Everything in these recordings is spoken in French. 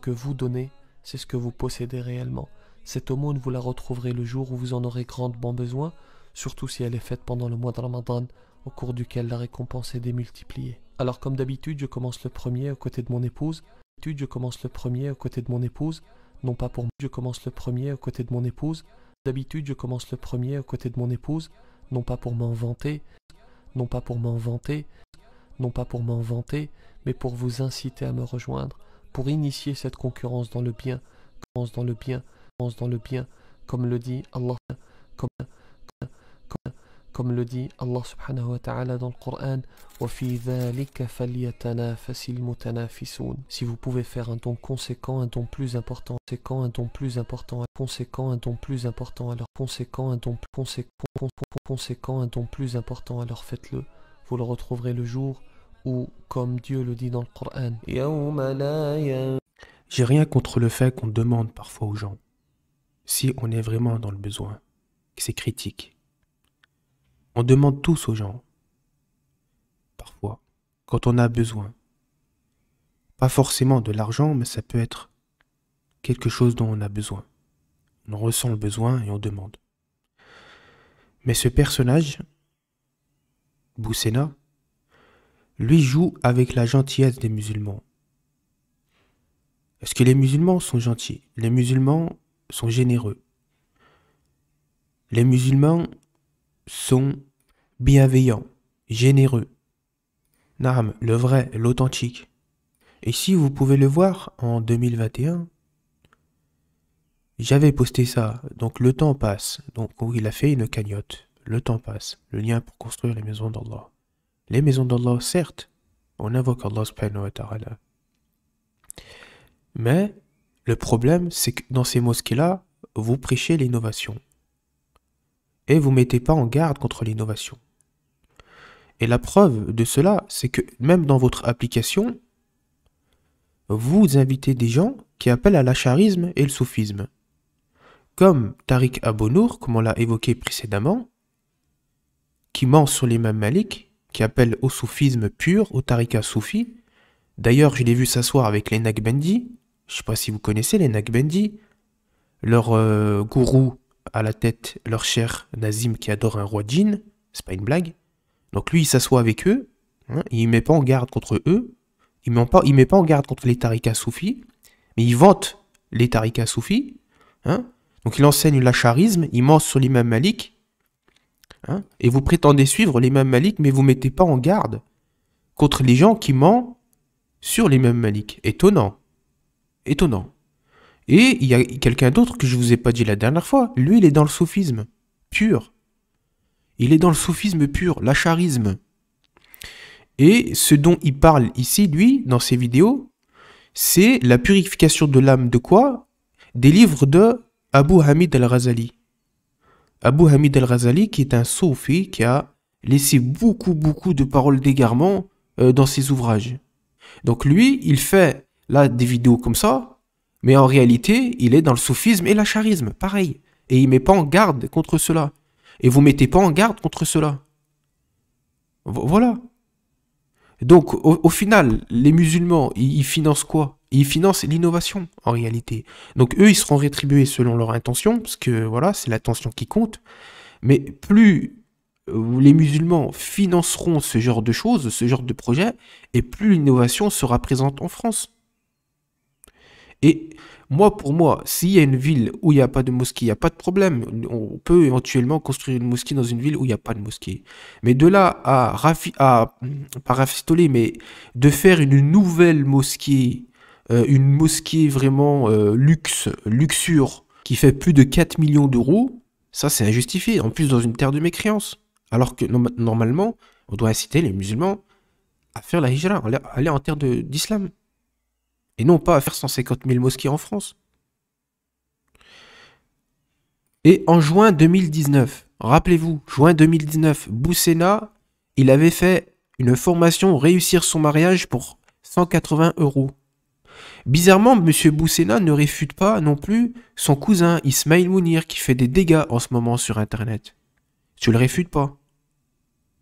que vous donnez, c'est ce que vous possédez réellement. Cette aumône, vous la retrouverez le jour où vous en aurez grandement besoin, surtout si elle est faite pendant le mois de Ramadan, au cours duquel la récompense est démultipliée. Alors comme d'habitude, je commence le premier aux côtés de mon épouse. Je commence le premier aux côtés de mon épouse, non pas pour moi. Je commence le premier aux côtés de mon épouse. D'habitude, je commence le premier aux côtés de mon épouse, non pas pour m'en vanter, non pas pour m'en vanter, non pas pour m'en vanter, mais pour vous inciter à me rejoindre, pour initier cette concurrence dans le bien, dans le bien, dans le bien, comme le dit Allah, comme, comme le dit Allah subhanahu wa ta'ala dans le Coran, وَفِي ذَلِكَ فَلْيَتَنَافَسِ الْمُتَنَافِسُونَ. Si vous pouvez faire un don conséquent, un don plus important, conséquent, un don plus important, conséquent, un don plus important, alors conséquent, un don conséquent, un don plus important, alors faites-le. Vous le retrouverez le jour où, comme Dieu le dit dans le Coran, J'ai rien contre le fait qu'on demande parfois aux gens, si on est vraiment dans le besoin, que c'est critique. On demande tous aux gens, parfois, quand on a besoin. Pas forcément de l'argent, mais ça peut être quelque chose dont on a besoin. On ressent le besoin et on demande. Mais ce personnage, Boussena, lui joue avec la gentillesse des musulmans. Est-ce que les musulmans sont gentils? Les musulmans sont généreux. Les musulmans sont bienveillants, généreux. Naam, le vrai, l'authentique. Et si vous pouvez le voir, en 2021, j'avais posté ça. Donc le temps passe. Donc il a fait une cagnotte. Le temps passe. Le lien pour construire les maisons d'Allah. Les maisons d'Allah, certes, on invoque Allah subhanahu wa ta'ala. Mais le problème, c'est que dans ces mosquées-là, vous prêchez l'innovation. Et vous ne mettez pas en garde contre l'innovation. Et la preuve de cela, c'est que même dans votre application, vous invitez des gens qui appellent à l'acharisme et le soufisme. Comme Tariq Abonour, comme on l'a évoqué précédemment, qui ment sur l'imam Malik, qui appelle au soufisme pur, au tariqa soufi. D'ailleurs, je l'ai vu s'asseoir avec les Naqshbandi. Je ne sais pas si vous connaissez les Naqshbandi. Leur gourou à la tête, leur cher Nazim qui adore un roi djinn. C'est pas une blague. Donc lui, il s'assoit avec eux. Hein, il ne met pas en garde contre eux. Il ne met pas en garde contre les tariqas soufis. Mais il vante les tariqas soufis. Hein. Donc il enseigne l'acharisme. Il ment sur l'imam Malik. Hein, et vous prétendez suivre l'imam Malik, mais vous ne mettez pas en garde contre les gens qui mentent sur l'imam Malik. Étonnant. Étonnant. Et il y a quelqu'un d'autre que je ne vous ai pas dit la dernière fois. Lui, il est dans le soufisme pur. Il est dans le soufisme pur, l'acharisme. Et ce dont il parle ici, lui, dans ses vidéos, c'est la purification de l'âme de quoi? Des livres de Abu Hamid al-Ghazali. Abu Hamid al-Ghazali, qui est un soufi qui a laissé beaucoup de paroles d'égarement dans ses ouvrages. Donc lui, il fait là des vidéos comme ça, mais en réalité, il est dans le soufisme et l'acharisme, pareil. Et il ne met pas en garde contre cela. Et vous ne mettez pas en garde contre cela. Voilà. Donc, au final, les musulmans, ils financent quoi? Ils financent l'innovation, en réalité. Donc, eux, ils seront rétribués selon leur intention, parce que, voilà, c'est l'intention qui compte. Mais plus les musulmans financeront ce genre de choses, ce genre de projets, et plus l'innovation sera présente en France. Et moi, pour moi, s'il y a une ville où il n'y a pas de mosquée, il n'y a pas de problème. On peut éventuellement construire une mosquée dans une ville où il n'y a pas de mosquée. Mais de là pas rafistoler, mais de faire une nouvelle mosquée, une mosquée vraiment luxure, qui fait plus de 4 millions d'euros, ça c'est injustifié. En plus, dans une terre de mécréance. Alors que normalement, on doit inciter les musulmans à faire la hijra, à aller en terre d'islam. Et non pas à faire 150 000 mosquées en France. Et en juin 2019, rappelez-vous, juin 2019, Boussena, il avait fait une formation Réussir son mariage pour 180 €. Bizarrement, M. Boussena ne réfute pas non plus son cousin Ismail Mounir qui fait des dégâts en ce moment sur Internet. Tu le réfutes pas.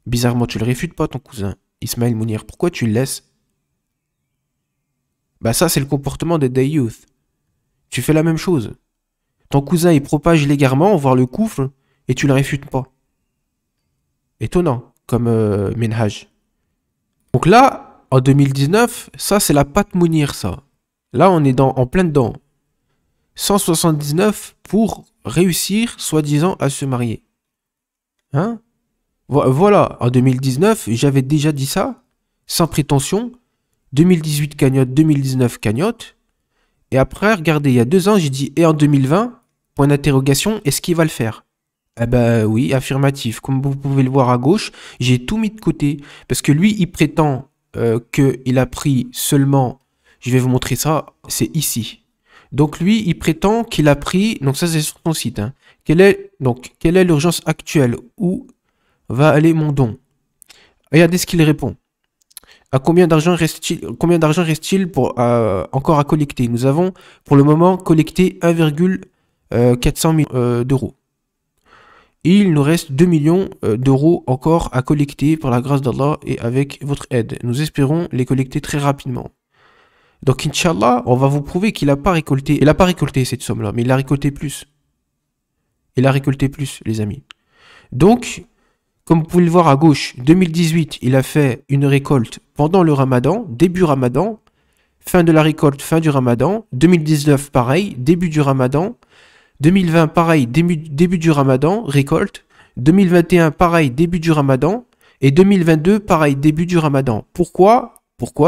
Bizarrement, tu le réfutes pas ton cousin Ismail Mounir. Pourquoi tu le laisses? Bah ça, c'est le comportement des day youth. Tu fais la même chose. Ton cousin, il propage légalement, voire le couple, et tu le réfutes pas. Étonnant, comme minhaj. Donc là, en 2019, ça, c'est la patte Mounir, ça. Là, on est en plein dedans. 179 pour réussir, soi-disant, à se marier. Hein? Voilà, en 2019, j'avais déjà dit ça, sans prétention. 2018 cagnotte, 2019 cagnotte. Et après, regardez, il y a 2 ans, j'ai dit, et en 2020, point d'interrogation, est-ce qu'il va le faire? Eh ben oui, affirmatif. Comme vous pouvez le voir à gauche, j'ai tout mis de côté. Parce que lui, il prétend qu'il a pris seulement, je vais vous montrer ça, c'est ici. Donc lui, il prétend qu'il a pris, donc ça c'est sur son site, hein. Quelle est l'urgence actuelle? Où va aller mon don? Regardez ce qu'il répond. À combien d'argent reste-t-il pour encore à collecter? Nous avons pour le moment collecté 1,400 millions d'euros. Il nous reste 2 millions d'euros encore à collecter par la grâce d'Allah et avec votre aide. Nous espérons les collecter très rapidement. Donc, Inch'Allah, on va vous prouver qu'il n'a pas récolté. Il n'a pas récolté cette somme-là, mais il a récolté plus. Il a récolté plus, les amis. Donc, comme vous pouvez le voir à gauche, 2018, il a fait une récolte pendant le Ramadan, début Ramadan, fin de la récolte, fin du Ramadan. 2019, pareil, début du Ramadan. 2020, pareil, début du Ramadan, récolte. 2021, pareil, début du Ramadan. Et 2022, pareil, début du Ramadan. Pourquoi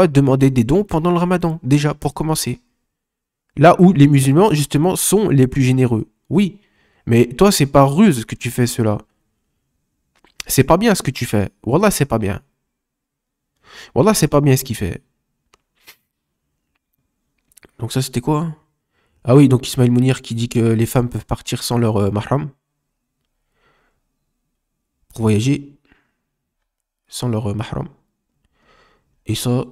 demander des dons pendant le Ramadan? Déjà, pour commencer. Là où les musulmans, justement, sont les plus généreux. Oui, mais toi, c'est pas ruse que tu fais cela. C'est pas bien ce que tu fais. Wallah, c'est pas bien. Wallah, c'est pas bien ce qu'il fait. Donc ça, c'était quoi? Ah oui, donc Ismaël Mounir qui dit que les femmes peuvent partir sans leur mahram. Pour voyager sans leur mahram. Et ça,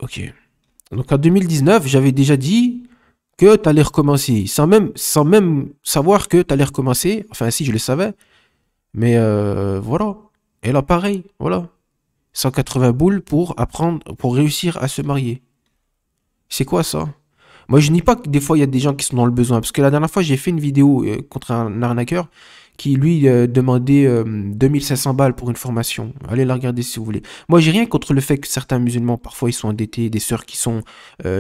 ok. Donc en 2019, j'avais déjà dit que tu allais recommencer. Sans même savoir que tu allais recommencer. Enfin, si, je le savais. Mais voilà. Et là, pareil, voilà. 180 boules pour apprendre, pour réussir à se marier. C'est quoi ça? Moi, je nie pas que des fois, il y a des gens qui sont dans le besoin. Parce que la dernière fois, j'ai fait une vidéo contre un arnaqueur qui, lui, demandait 2500 balles pour une formation. Allez la regarder si vous voulez. Moi, j'ai rien contre le fait que certains musulmans, parfois, ils sont endettés. Des sœurs qui sont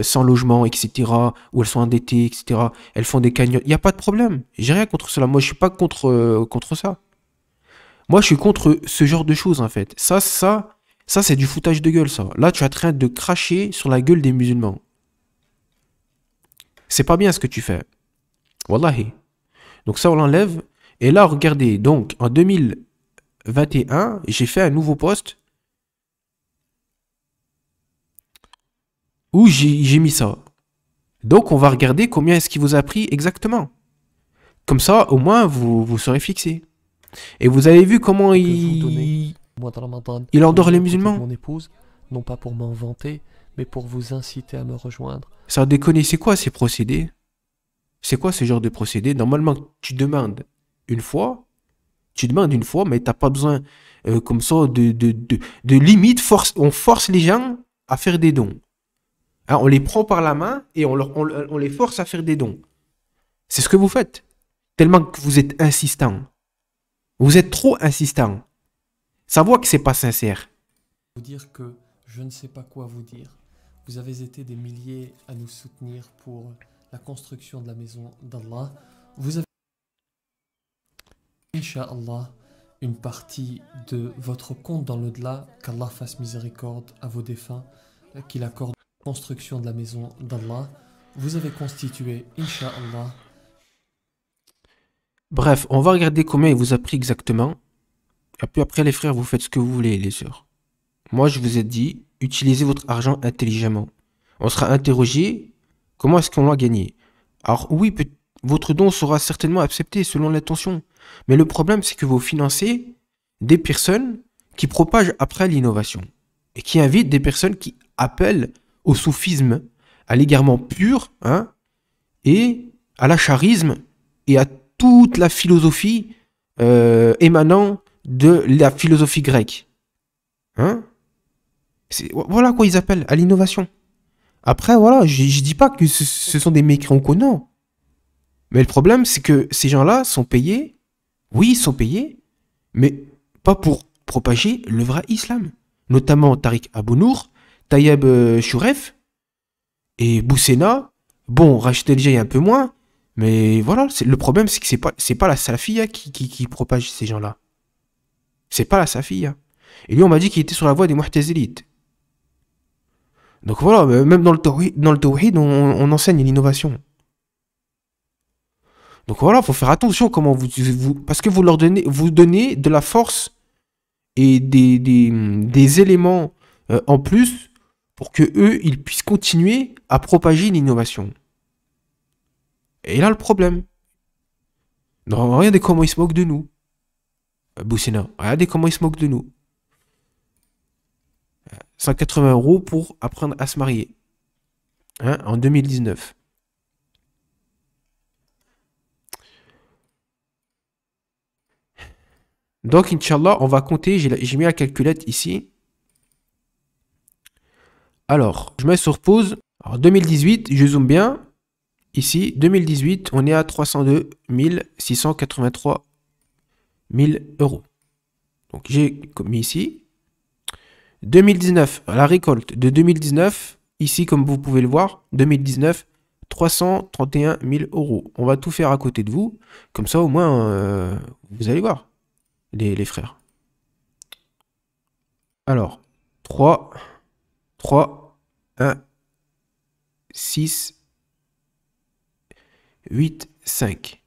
sans logement, etc. Ou elles sont endettées, etc. Elles font des cagnottes. Il n'y a pas de problème. J'ai rien contre cela. Moi, je suis pas contre ça. Moi, je suis contre ce genre de choses, en fait. Ça, c'est du foutage de gueule, ça. Là, tu es en train de cracher sur la gueule des musulmans. C'est pas bien ce que tu fais. Wallahi. Donc ça, on l'enlève. Et là, regardez. Donc, en 2021, j'ai fait un nouveau post où j'ai mis ça. Donc, on va regarder combien est-ce qu'il vous a pris exactement. Comme ça, au moins, vous serez fixé. Et vous avez vu comment il endort les musulmans. Mon épouse, non pas pour m'en vanter, mais pour vous inciter à me rejoindre. Ça déconne, c'est quoi ces procédés? C'est quoi ce genre de procédé? Normalement, tu demandes une fois, mais t'as pas besoin comme ça de limite. On force les gens à faire des dons. Hein, on les prend par la main et on les force à faire des dons. C'est ce que vous faites. Tellement que vous êtes insistant. Vous êtes trop insistant. Ça voit que c'est pas sincère. Vous dire que je ne sais pas quoi vous dire. Vous avez été des milliers à nous soutenir pour la construction de la maison d'Allah. Vous avez, Inch'Allah, une partie de votre compte dans l'au-delà, qu'Allah fasse miséricorde à vos défunts, qu'il accorde la construction de la maison d'Allah. Vous avez constitué, Inch'Allah. Bref, on va regarder combien il vous a pris exactement. Et puis après, les frères, vous faites ce que vous voulez, les sœurs. Moi, je vous ai dit, utilisez votre argent intelligemment. On sera interrogé, comment est-ce qu'on l'a gagné? Alors oui, votre don sera certainement accepté selon l'intention. Mais le problème, c'est que vous financez des personnes qui propagent après l'innovation. Et qui invitent des personnes qui appellent au soufisme, à l'égarement pur, hein, et à l'acharisme, et à toute la philosophie émanant de la philosophie grecque. Hein? Voilà quoi ils appellent, à l'innovation. Après, voilà, je dis pas que ce sont des mécréants ou non. Mais le problème, c'est que ces gens-là sont payés. Oui, ils sont payés, mais pas pour propager le vrai islam. Notamment Tariq Abou-Nour, Taïeb Chouref et Boussena. Bon, Rachid El Jay un peu moins, mais voilà, le problème, c'est que c'est pas la salafia qui propage ces gens-là. C'est pas la salafia. Et lui, on m'a dit qu'il était sur la voie des Mu'tazilites. Donc voilà, même dans le tawhid, on enseigne l'innovation. Donc voilà, faut faire attention comment parce que vous donnez de la force et des éléments en plus pour que eux, ils puissent continuer à propager l'innovation. Et là, le problème. Non, regardez comment ils se moquent de nous. Boussina, regardez comment ils se moquent de nous. 180 € pour apprendre à se marier. Hein, en 2019. Donc, Inch'Allah, on va compter. J'ai mis la calculette ici. Alors, je mets sur pause. Alors, 2018, je zoome bien. Ici, 2018, on est à 302 683 000 €. Donc, j'ai mis ici. 2019, la récolte de 2019, ici, comme vous pouvez le voir, 2019, 331 000 €. On va tout faire à côté de vous. Comme ça, au moins, vous allez voir, les frères. Alors, 3, 1, 6, 8, 5.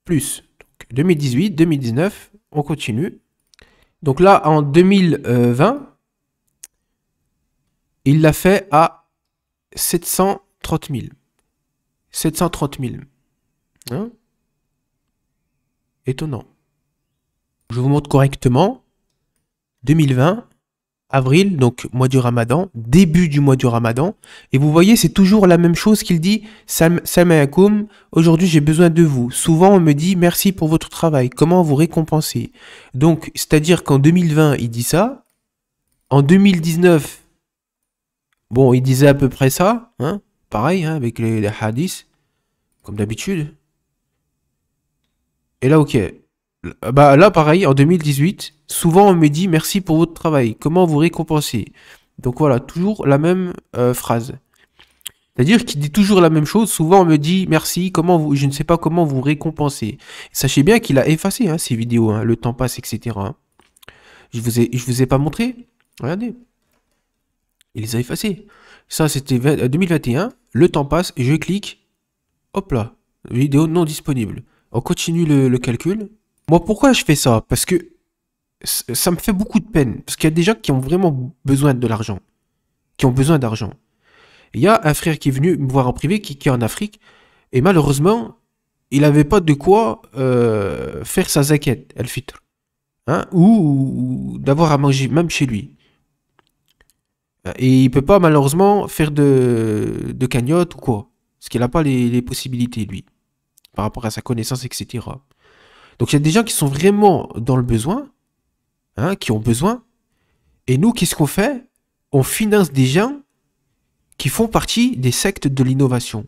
Plus. Donc, 2018, 2019, on continue. Donc là, en 2020, il l'a fait à 730 000. 730 000. Hein? Étonnant. Je vous montre correctement. 2020, avril, donc mois du Ramadan, début du mois du Ramadan. Et vous voyez, c'est toujours la même chose qu'il dit. Salam alaikum, aujourd'hui j'ai besoin de vous. Souvent on me dit merci pour votre travail, comment vous récompenser. Donc, c'est-à-dire qu'en 2020, il dit ça. En 2019, bon, il disait à peu près ça, hein, pareil, hein, avec les hadiths, comme d'habitude. Et là, ok. Bah là, pareil, en 2018, souvent on me dit merci pour votre travail, comment vous récompenser. Donc voilà, toujours la même phrase. C'est-à-dire qu'il dit toujours la même chose, souvent on me dit merci, je ne sais pas comment vous récompenser. Sachez bien qu'il a effacé hein, ces vidéos, hein, le temps passe, etc. Hein. Je vous ai pas montré. Regardez. Il les a effacés. Ça, c'était 2021. Le temps passe, je clique. Hop là. Vidéo non disponible. On continue le calcul. Moi, pourquoi je fais ça? Parce que ça me fait beaucoup de peine. Parce qu'il y a des gens qui ont vraiment besoin de l'argent. Qui ont besoin d'argent. Il y a un frère qui est venu me voir en privé, qui est en Afrique. Et malheureusement, il n'avait pas de quoi faire sa zakat, al-fitr. Hein, ou d'avoir à manger, même chez lui. Et il peut pas malheureusement faire de cagnotte ou quoi. Parce qu'il n'a pas les possibilités, lui. Par rapport à sa connaissance, etc. Donc il y a des gens qui sont vraiment dans le besoin. Hein, qui ont besoin. Et nous, qu'est-ce qu'on fait? On finance des gens qui font partie des sectes de l'innovation.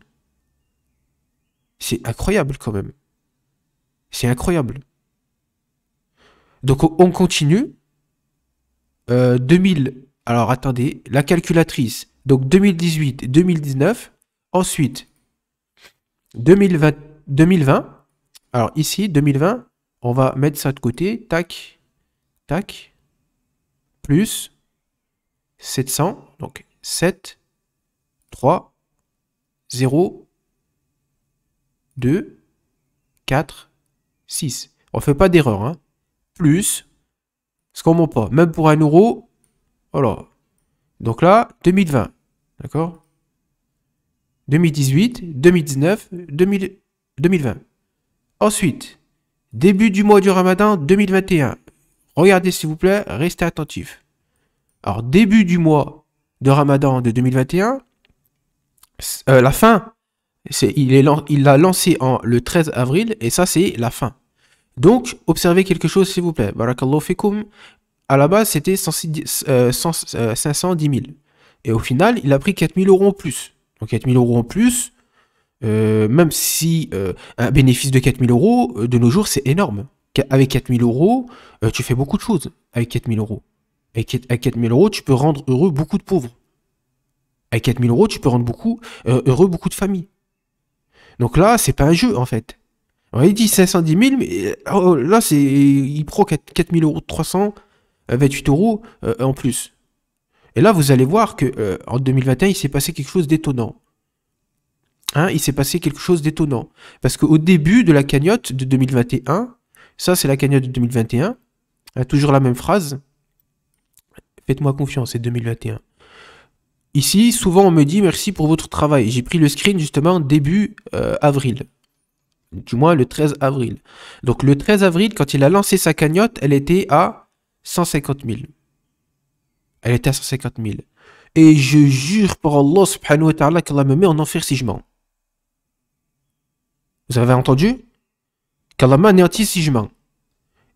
C'est incroyable quand même. C'est incroyable. Donc on continue. 2000... Alors attendez, la calculatrice. Donc 2018, 2019. Ensuite, 2020. Alors ici, 2020, on va mettre ça de côté. Tac, tac. Plus 700. Donc 7, 3, 0, 2, 4, 6. On ne fait pas d'erreur. Hein. Plus, parce qu'on ne monte pas. Même pour 1 euro. Voilà. Donc là, 2020. D'accord? 2018, 2019, 2020. Ensuite, début du mois du Ramadan 2021. Regardez s'il vous plaît, restez attentifs. Alors, début du mois de Ramadan de 2021, la fin, il l'a lancé le 13 avril et ça, c'est la fin. Donc, observez quelque chose s'il vous plaît. Barakallahu fikum. À la base, c'était 510 000. Et au final, il a pris 4000 euros en plus. Donc 4000 euros en plus, même si un bénéfice de 4000 euros, de nos jours, c'est énorme. Avec 4000 euros, tu fais beaucoup de choses avec 4000 euros. Avec 4000 euros, tu peux rendre heureux beaucoup de pauvres. Avec 4000 euros, tu peux rendre heureux beaucoup de familles. Donc là, c'est pas un jeu, en fait. Alors, il dit 510 000, mais là, il prend 4000 euros, 328 euros en plus. Et là, vous allez voir que en 2021, il s'est passé quelque chose d'étonnant. Hein, il s'est passé quelque chose d'étonnant. Parce qu'au début de la cagnotte de 2021, ça, c'est la cagnotte de 2021, toujours la même phrase. Faites-moi confiance, c'est 2021. Ici, souvent, on me dit merci pour votre travail. J'ai pris le screen justement début avril. Du moins le 13 avril. Donc le 13 avril, quand il a lancé sa cagnotte, elle était à 150 000. Elle était à 150 000. Et je jure par Allah subhanahu wa ta'ala qu'Allah me met en enfer si je mens. Vous avez entendu? Qu'Allah m'anéantit si je mens.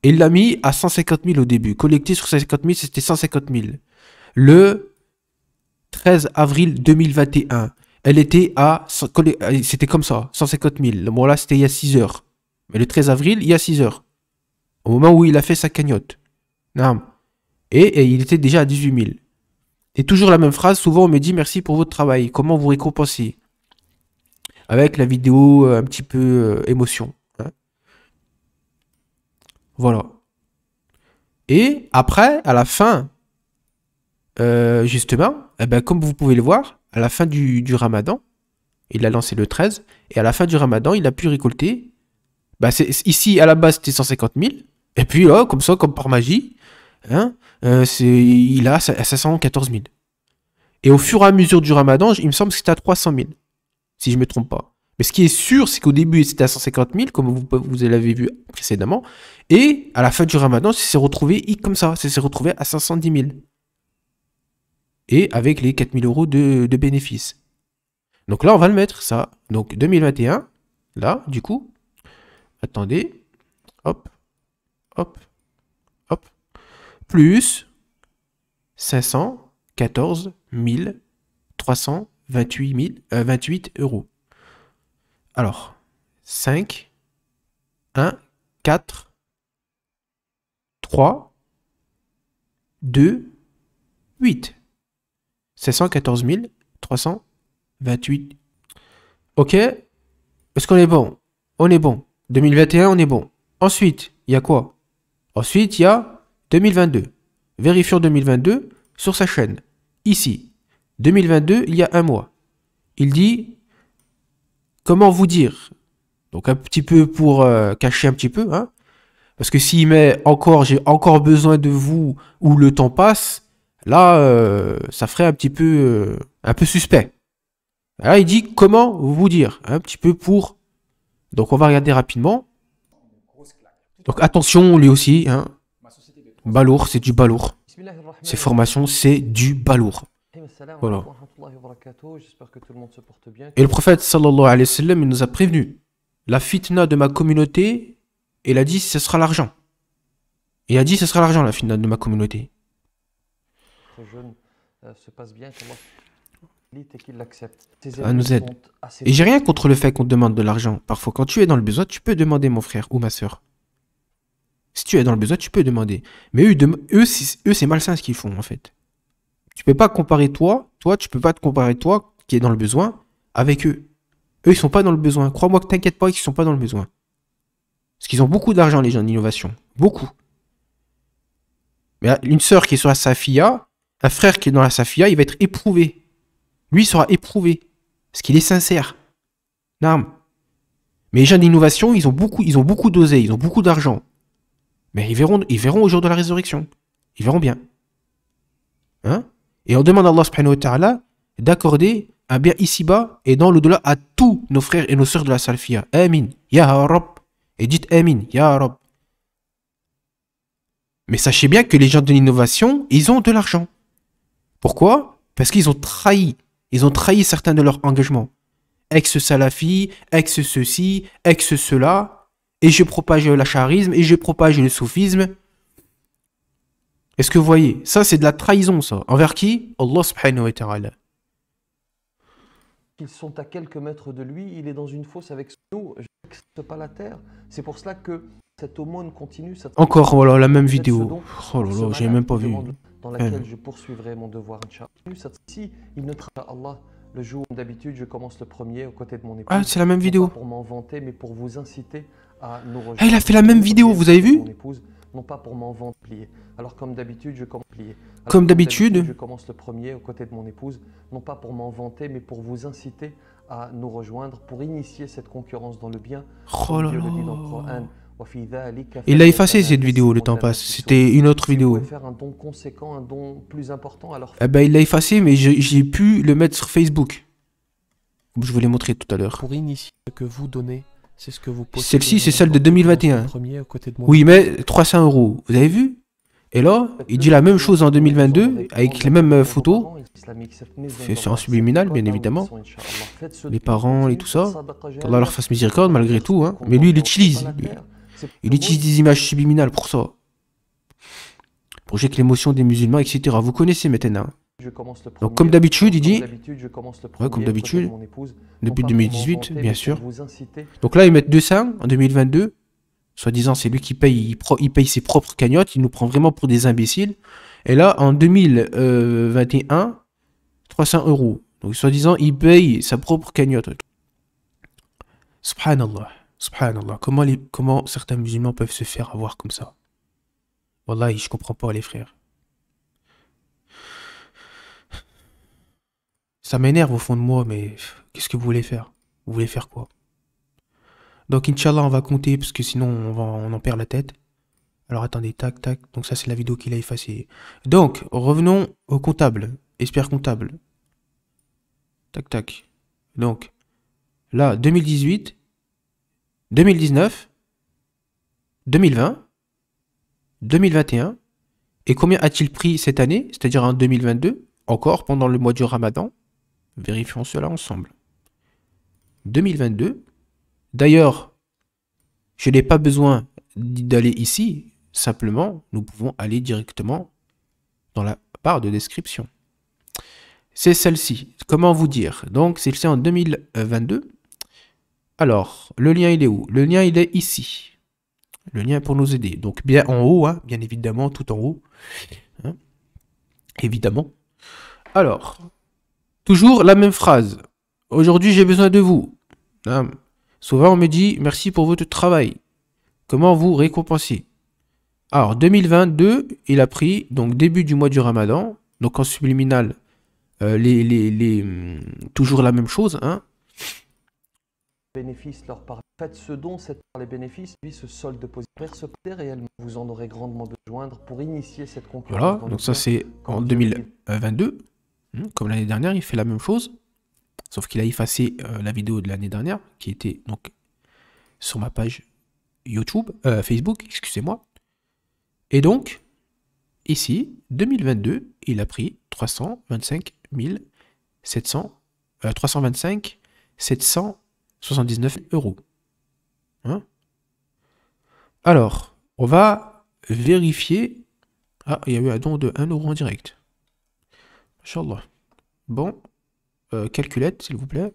Et il l'a mis à 150 000 au début. Collecté sur 50 000, c'était 150 000. Le 13 avril 2021, elle était à... C'était comme ça, 150 000. Bon là, c'était il y a 6 heures. Mais le 13 avril, il y a 6 heures. Au moment où il a fait sa cagnotte. Non. Et il était déjà à 18 000. Et toujours la même phrase, souvent on me dit merci pour votre travail. Comment vous récompenser? Avec la vidéo un petit peu émotion. Hein. Voilà. Et après, à la fin, justement, eh ben, comme vous pouvez le voir, à la fin du Ramadan, il a lancé le 13, et à la fin du Ramadan, il a pu récolter. Bah, ici, à la base, c'était 150 000. Et puis là, comme ça, comme par magie, hein, il a 514 000. Et au fur et à mesure du Ramadan, il me semble que c'était à 300 000, si je ne me trompe pas. Mais ce qui est sûr, c'est qu'au début, c'était à 150 000, comme vous l'avez vu précédemment. Et à la fin du Ramadan, ça s'est retrouvé comme ça. Ça s'est retrouvé à 510 000. Et avec les 4 000 euros de bénéfices. Donc là, on va le mettre, ça. Donc 2021, là, du coup. Attendez. Hop. Hop. Hop. Plus 514 328 euros. Alors, 5, 1, 4, 3, 2, 8. 514 328. Ok. Est-ce qu'on est bon? On est bon. 2021, on est bon. Ensuite, il y a quoi? Ensuite, il y a 2022. Vérifions 2022 sur sa chaîne. Ici. 2022, il y a un mois. Il dit, comment vous dire? Donc un petit peu pour cacher un petit peu. Hein, parce que s'il met encore, j'ai encore besoin de vous, ou le temps passe, là, ça ferait un peu suspect. Là, il dit comment vous dire, un petit peu pour. Donc, on va regarder rapidement. Donc, attention, lui aussi, hein. Balourd, c'est du balourd. Ces formations, c'est du balourd. Voilà. Et le prophète, sallallahu alayhi wa sallam, il nous a prévenu. La fitna de ma communauté, il a dit, ce sera l'argent. Il a dit, ce sera l'argent, la fitna de ma communauté. Se passe bien, et qu'il l'accepte. Nous aide. Et j'ai rien contre le fait qu'on te demande de l'argent. Parfois, quand tu es dans le besoin, tu peux demander, mon frère ou ma soeur. Si tu es dans le besoin, tu peux demander. Mais eux c'est malsain ce qu'ils font, en fait. Tu peux pas comparer tu peux pas te comparer toi, qui est dans le besoin, avec eux. Eux, ils sont pas dans le besoin. Crois-moi que t'inquiète pas qu'ils sont pas dans le besoin. Parce qu'ils ont beaucoup d'argent, les gens d'innovation. Beaucoup. Mais une sœur qui est sur la Safia, un frère qui est dans la Safia, il va être éprouvé. Lui, il sera éprouvé. Parce qu'il est sincère. Non. Mais les gens d'innovation, ils ont beaucoup d'oseille, ils ont beaucoup d'argent. Mais ils verront au jour de la résurrection. Ils verront bien. Hein? Et on demande à Allah subhanahu wa ta'ala d'accorder un bien ici-bas et dans l'au-delà à tous nos frères et nos sœurs de la Salafia. Amin. Ya Rab. Et dites Amin. Ya Rab. Mais sachez bien que les gens de l'innovation, ils ont de l'argent. Pourquoi? Parce qu'ils ont trahi. Ils ont trahi certains de leurs engagements. Ex-salafi, ex-ceci, ex-cela. Et je propage l'acharisme, et je propage le soufisme. Est-ce que vous voyez? Ça, c'est de la trahison, ça. Envers qui? Allah subhanahu wa ta'ala. Ils sont à quelques mètres de lui, il est dans une fosse avec nous, je n'accepte pas la terre. C'est pour cela que cette aumône continue. Encore, voilà, la même Faites ce vidéo. don Oh pour là ce là, j'ai malade même pas qui vu. demande, dans laquelle je poursuivrai mon devoir, Inch'Allah. Si il ne travaille Allah, le jour d'habitude, je commence le premier aux côtés de mon épouse. Ah, c'est la même vidéo. Non pas pour m'en vanter, mais pour vous inciter à nous rejoindre. Ah, il a fait la même vidéo, vous avez vu? Mon épouse, non pas pour m'en vanter, plier. Alors comme d'habitude, je commence plier. Comme d'habitude. Je commence le premier aux côtés de mon épouse, non pas pour m'en vanter, mais pour vous inciter à nous rejoindre, pour initier cette concurrence dans le bien. Oh là Dieu le dit dans le là. Coran. Il l'a effacé cette vidéo, le temps passe. C'était une autre vidéo. Vous pouvez faire un don conséquent, un don plus important, alors Eh ben, il l'a effacé, mais j'ai pu le mettre sur Facebook. Comme je vous l'ai montré tout à l'heure. pour initier ce que vous donnez, c'est ce que vous possédez. Celle-ci, c'est celle de 2021. Premier, aux côtés de mon Où il met 300 €. Vous avez vu? Et là, il dit la même chose en 2022, avec les mêmes photos. C'est en subliminal, bien évidemment. Les parents et tout ça. Qu'Allah leur fasse miséricorde, malgré tout. Hein. Mais lui, il utilise. Il utilise des images subliminales pour ça. Pour que l'émotion des musulmans, etc. Vous connaissez maintenant. Donc, comme d'habitude, il dit. Ouais, comme d'habitude. Depuis 2018, bien sûr. Donc là, ils mettent 200 en 2022. Soi-disant, c'est lui qui paye, il paye ses propres cagnottes, il nous prend vraiment pour des imbéciles. Et là, en 2021, 300 €. Donc, soi-disant, il paye sa propre cagnotte. Subhanallah. Subhanallah. Comment certains musulmans peuvent se faire avoir comme ça? Wallahi, je comprends pas, les frères. Ça m'énerve au fond de moi, mais qu'est-ce que vous voulez faire? Vous voulez faire quoi? Donc, Inch'Allah, on va compter, parce que sinon, on en perd la tête. Alors, attendez, tac, tac. Donc, ça, c'est la vidéo qu'il a effacée. Donc, revenons au comptable. Expert comptable. Tac, tac. Donc, là, 2018, 2019, 2020, 2021. Et combien a-t-il pris cette année? C'est-à-dire en 2022, encore pendant le mois du Ramadan. Vérifions cela ensemble. 2022. D'ailleurs, je n'ai pas besoin d'aller ici. Simplement, nous pouvons aller directement dans la barre de description. C'est celle-ci. Comment vous dire? Donc, celle-ci en 2022. Alors, le lien, il est où? Le lien, il est ici. Le lien pour nous aider. Donc, bien en haut, hein, bien évidemment, tout en haut. Hein, évidemment. Alors, toujours la même phrase. Aujourd'hui, j'ai besoin de vous. Hein. Souvent, on me dit, merci pour votre travail. Comment vous récompenser? Alors, 2022, il a pris, donc début du mois du Ramadan, donc en subliminal, toujours la même chose. Hein. Bénéfices leur part. Faites ce don, c'est par les bénéfices, puis ce solde positif. Verse réellement, vous en aurez grandement besoin pour initier cette concurrence. Voilà, donc ça c'est en 2022. Comme l'année dernière, il fait la même chose. Sauf qu'il a effacé la vidéo de l'année dernière, qui était donc sur ma page YouTube, Facebook, excusez-moi. Et donc, ici, 2022, il a pris 325 779 €. Hein? Alors, on va vérifier. Ah, il y a eu un don de 1 € en direct. Inch'Allah. Bon. Calculette, s'il vous plaît.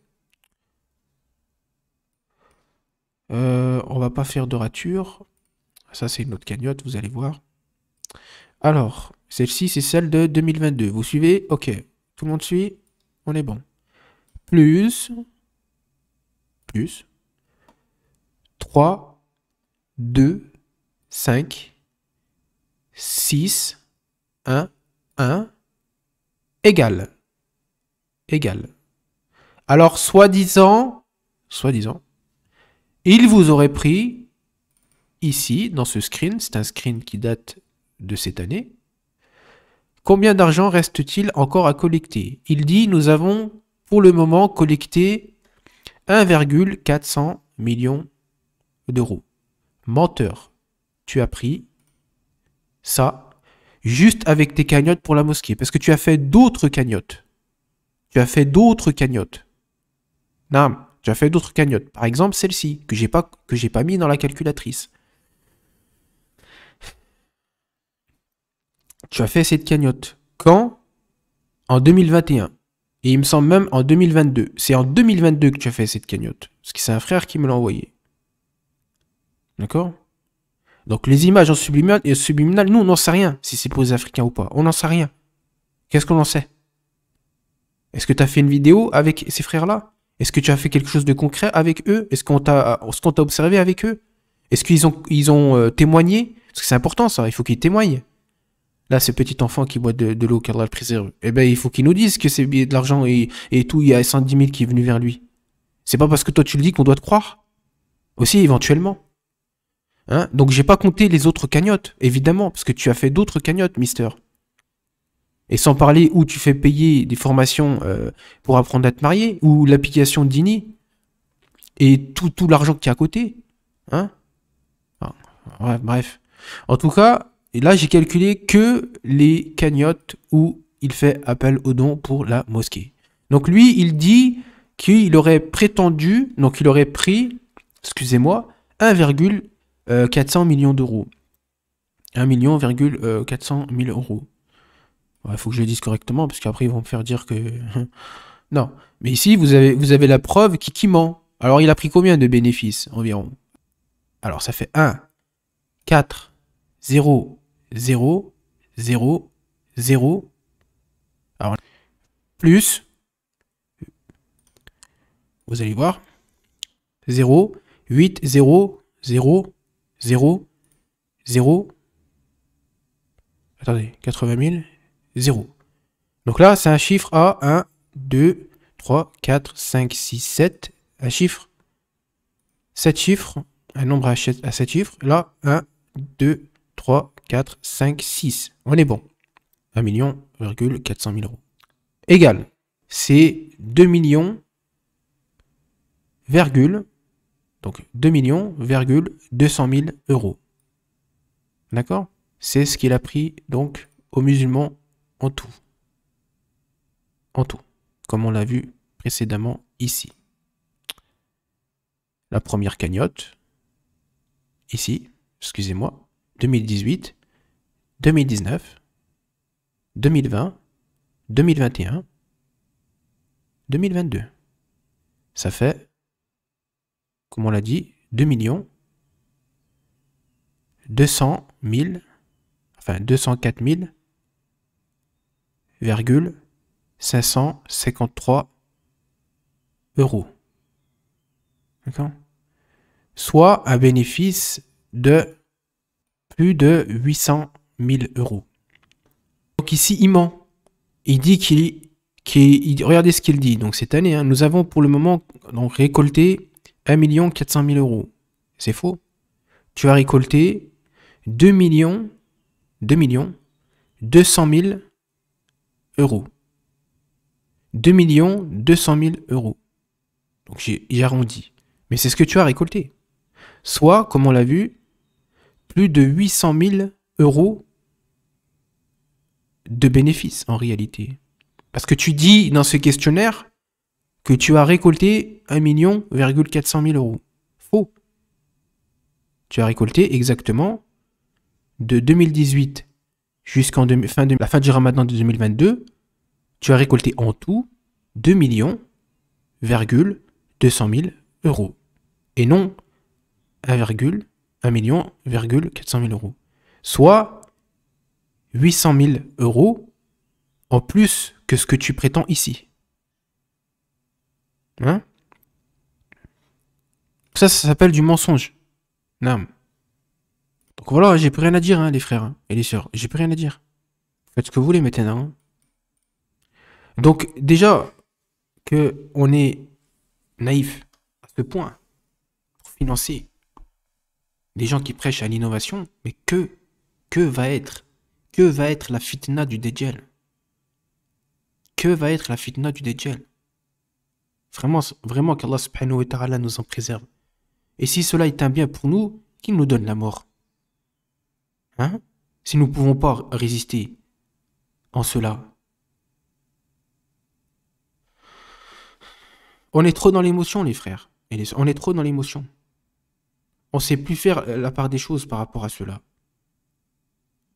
On va pas faire de rature. Ça, c'est une autre cagnotte, vous allez voir. Alors, celle-ci, c'est celle de 2022. Vous suivez? Ok. Tout le monde suit? On est bon. Plus 3, 2, 5, 6, 1, 1, égale. Alors, soi-disant, il vous aurait pris, ici, dans ce screen, c'est un screen qui date de cette année, combien d'argent reste-t-il encore à collecter? Il dit, nous avons pour le moment collecté 1,400 millions d'euros. Menteur, tu as pris ça juste avec tes cagnottes pour la mosquée, parce que tu as fait d'autres cagnottes. Non, tu as fait d'autres cagnottes. Par exemple, celle-ci, que j'ai pas mis dans la calculatrice. Tu as fait cette cagnotte. Quand? En 2021. Et il me semble même en 2022. C'est en 2022 que tu as fait cette cagnotte. Parce que c'est un frère qui me l'a envoyé. D'accord? Donc les images en subliminal, nous on n'en sait rien si c'est pour les Africains ou pas. On n'en sait rien. Qu'est-ce qu'on en sait? Est-ce que tu as fait une vidéo avec ces frères-là? Est-ce que tu as fait quelque chose de concret avec eux? Est-ce qu'on t'a observé avec eux? Est-ce qu'ils ont témoigné? Parce que c'est important ça, il faut qu'ils témoignent. Là, ce petit enfant qui boit de l'eau, qu'Allah le préserve, eh ben, il faut qu'il nous dise que c'est de l'argent et tout, il y a 110 000 qui est venu vers lui. C'est pas parce que toi tu le dis qu'on doit te croire. Aussi, éventuellement. Hein? Donc, j'ai pas compté les autres cagnottes, évidemment, parce que tu as fait d'autres cagnottes, mister. Et sans parler où tu fais payer des formations pour apprendre à te marier, ou l'application Dini, et tout l'argent qu'il y a à côté. Hein? Ouais, bref. En tout cas, et là, j'ai calculé que les cagnottes où il fait appel aux dons pour la mosquée. Donc lui, il dit qu'il aurait prétendu, donc il aurait pris, excusez-moi, 1,400 millions d'euros. 1,400 000 euros. Il faut que je le dise correctement, parce qu'après, ils vont me faire dire que... Non. Mais ici, vous avez la preuve qui ment. Alors, il a pris combien de bénéfices, environ? Alors, ça fait 1, 4, 0, 0, 0, 0. Alors, plus, vous allez voir, 0, 8, 0, 0, 0, 0. Attendez, 80 000, 0. Donc là, c'est un chiffre à 1, 2, 3, 4, 5, 6, 7. Un chiffre, 7 chiffres, un nombre à 7 chiffres. Là, 1, 2, 3, 4, 5, 6. On est bon. 1,4 million euros. Égal. C'est 2 millions, donc 2 millions, 200 000 euros. D'accord? C'est ce qu'il a pris, donc, aux musulmans en tout. En tout. Comme on l'a vu précédemment ici. La première cagnotte. Ici. Excusez-moi. 2018. 2019. 2020, 2021, 2022. Ça fait, comme on l'a dit, 2 millions 200 000, enfin 204 000,553 euros. D'accord? Soit un bénéfice de plus de 800 000 euros. Donc ici, il ment. Il dit regardez ce qu'il dit. Donc cette année, hein, nous avons pour le moment donc, récolté 1,4 million euros. C'est faux. Tu as récolté 2 200 000 euros. 2 200 000 euros. Donc j'ai arrondi. Mais c'est ce que tu as récolté. Soit, comme on l'a vu, plus de 800 000 euros de bénéfices en réalité. Parce que tu dis dans ce questionnaire que tu as récolté 1,4 million euros. Faux. Tu as récolté exactement de 2018 jusqu'en la fin du Ramadan de 2022, tu as récolté en tout 2 200 000 euros. Et non 1,4 million euros. Soit 800 000 euros en plus que ce que tu prétends ici. Hein? Ça s'appelle du mensonge. Non. Donc voilà, j'ai plus rien à dire, hein, les frères et les sœurs. J'ai plus rien à dire. Faites ce que vous voulez maintenant. Hein. Donc déjà que on est naïf à ce point pour financer des gens qui prêchent à l'innovation, mais que va être la fitna du Dajjal? Que va être la fitna du Dajjal? Vraiment qu'Allah subhanahu wa ta'ala nous en préserve. Et si cela est un bien pour nous, qu'il nous donne la mort. Hein? Si nous ne pouvons pas résister en cela. On est trop dans l'émotion, les frères. On est trop dans l'émotion. On ne sait plus faire la part des choses par rapport à cela.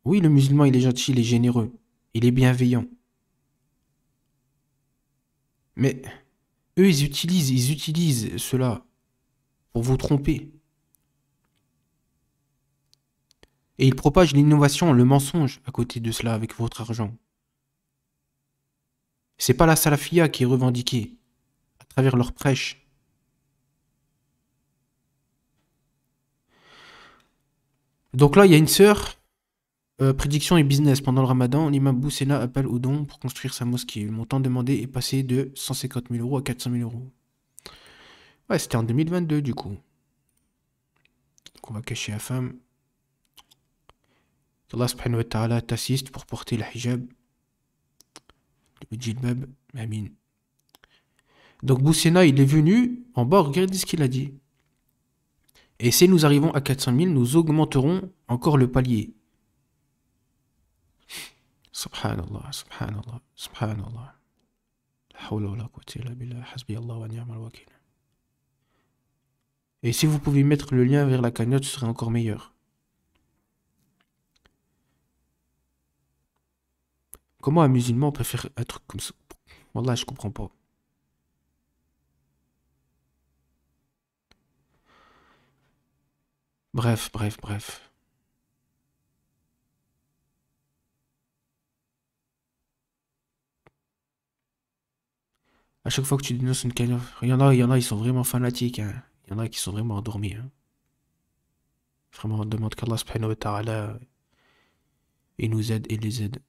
Oui, le musulman, il est gentil, il est généreux, il est bienveillant. Mais eux, ils utilisent cela pour vous tromper. Et ils propagent l'innovation, le mensonge à côté de cela avec votre argent. C'est pas la salafia qui est revendiquée à travers leurs prêches. Donc là, il y a une sœur, prédiction et business. Pendant le ramadan, l'imam Boussena appelle au don pour construire sa mosquée. Le montant demandé est passé de 150 000 euros à 400 000 euros. Ouais, c'était en 2022 du coup. Donc on va cacher la femme. Allah subhanahu wa ta'ala t'assiste pour porter le hijab, le djilbab, amin. Donc Boussena, il est venu en bas, regardez ce qu'il a dit. Et si nous arrivons à 400 000, nous augmenterons encore le palier. Subhanallah, subhanallah, subhanallah. La hawla wa la quwwata illa billah, hasbi Allah wa ni'mal wakil. Et si vous pouvez mettre le lien vers la cagnotte, ce serait encore meilleur. Comment un musulman peut faire un truc comme ça? Wallah, je comprends pas. Bref, bref, bref. À chaque fois que tu dénonces une cagnotte, il y en a, ils sont vraiment fanatiques. Hein. Il y en a qui sont vraiment endormis. Hein. Vraiment, on demande qu'Allah subhanahu wa ta'ala il nous aide et les aide.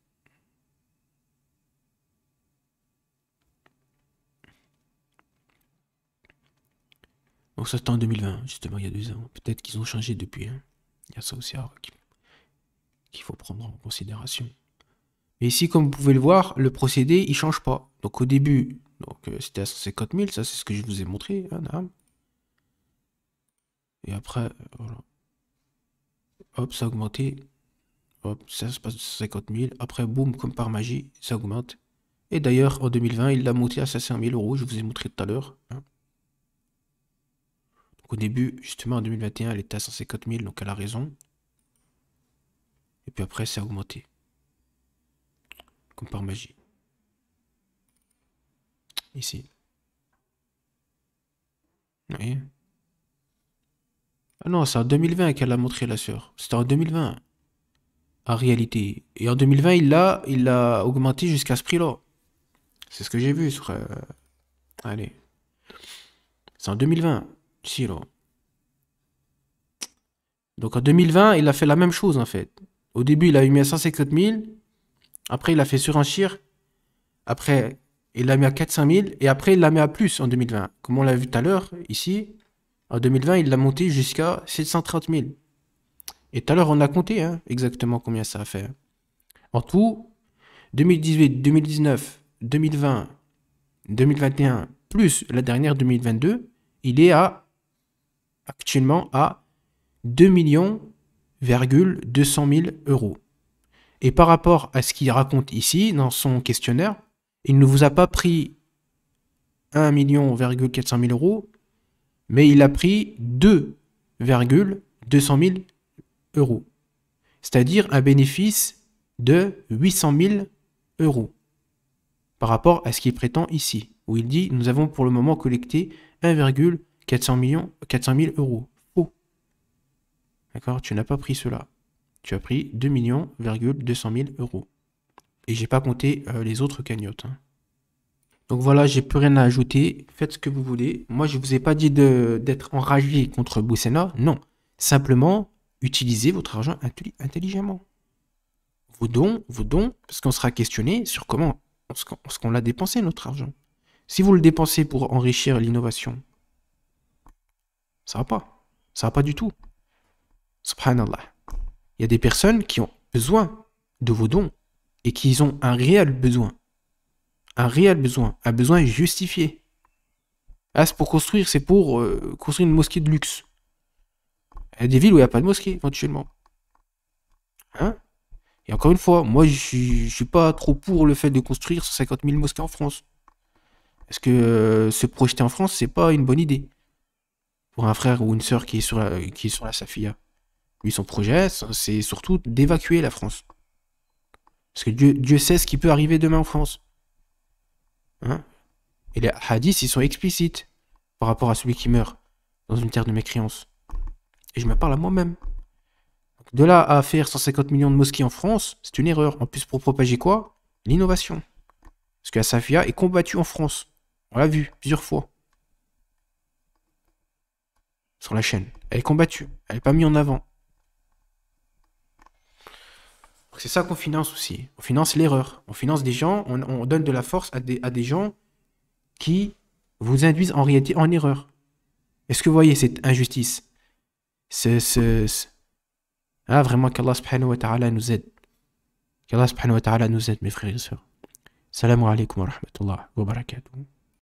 Donc ça c'était en 2020, justement, il y a 2 ans. Peut-être qu'ils ont changé depuis. Hein. Il y a ça aussi qu'il faut prendre en considération. Mais ici, comme vous pouvez le voir, le procédé, il change pas. Donc au début, c'était à 150 000, ça c'est ce que je vous ai montré. Hein, et après, voilà. Hop, ça a augmenté. Hop, ça se passe à 150 000. Après, boum, comme par magie, ça augmente. Et d'ailleurs, en 2020, il l'a monté à 500 000 euros, je vous ai montré tout à l'heure. Hein. Donc au début, justement, en 2021, elle était à 150 000, donc elle a raison. Et puis après, ça a augmenté. Comme par magie. Ici. Vous voyez? Ah non, c'est en 2020 qu'elle a montré la sœur. C'était en 2020. En réalité. Et en 2020, il l'a augmenté jusqu'à ce prix-là. C'est ce que j'ai vu sur... Allez. C'est en 2020. Ici, là. Donc en 2020, il a fait la même chose, en fait. Au début, il a mis à 150 000. Après, il a fait surenchère. Après, il l'a mis à 400 000. Et après, il l'a mis à plus en 2020. Comme on l'a vu tout à l'heure, ici. En 2020, il l'a monté jusqu'à 730 000. Et tout à l'heure, on a compté hein, exactement combien ça a fait. En tout, 2018, 2019, 2020, 2021, plus la dernière 2022, il est actuellement à 2 200 000 euros. Et par rapport à ce qu'il raconte ici, dans son questionnaire, il ne vous a pas pris 1 400 000 euros, mais il a pris 2,200 000 euros. C'est-à-dire un bénéfice de 800 000 euros par rapport à ce qu'il prétend ici, où il dit nous avons pour le moment collecté 1,400 000 euros. Faux. D'accord? Tu n'as pas pris cela. Tu as pris 2 200 000 euros. Et j'ai pas compté les autres cagnottes. Hein. Donc voilà, j'ai plus rien à ajouter. Faites ce que vous voulez. Moi, je vous ai pas dit d'être enragé contre Boussena. Non. Simplement, utilisez votre argent intelligemment. Vos dons, parce qu'on sera questionné sur comment est-ce qu'on l'a dépensé, notre argent. Si vous le dépensez pour enrichir l'innovation, ça va pas. Ça va pas du tout. Subhanallah. Il y a des personnes qui ont besoin de vos dons et qui ont un réel besoin. Un besoin justifié. Ah, c'est pour construire, construire une mosquée de luxe. Il y a des villes où il n'y a pas de mosquée, éventuellement. Hein? Et encore une fois, moi, je suis pas trop pour le fait de construire 150 000 mosquées en France. Parce que se projeter en France, c'est pas une bonne idée. Pour un frère ou une sœur qui est sur la Safia. Lui, son projet, c'est surtout d'évacuer la France. Parce que Dieu sait ce qui peut arriver demain en France. Hein? Et les hadiths, ils sont explicites par rapport à celui qui meurt dans une terre de mécréance. Et je me parle à moi-même. De là à faire 150 millions de mosquées en France, c'est une erreur. En plus, pour propager quoi? L'innovation. Parce que la Safia est combattue en France. On l'a vu plusieurs fois. Sur la chaîne. Elle est combattue. Elle n'est pas mise en avant. C'est ça qu'on finance aussi. On finance l'erreur. On finance des gens, on donne de la force à des gens qui vous induisent en réalité en erreur. Est-ce que vous voyez cette injustice? Ah, vraiment qu'Allah subhanahu wa ta'ala nous aide. Qu'Allah subhanahu wa ta'ala nous aide, mes frères et sœurs. Salam alaikum wa rahmatullah wa barakatuh.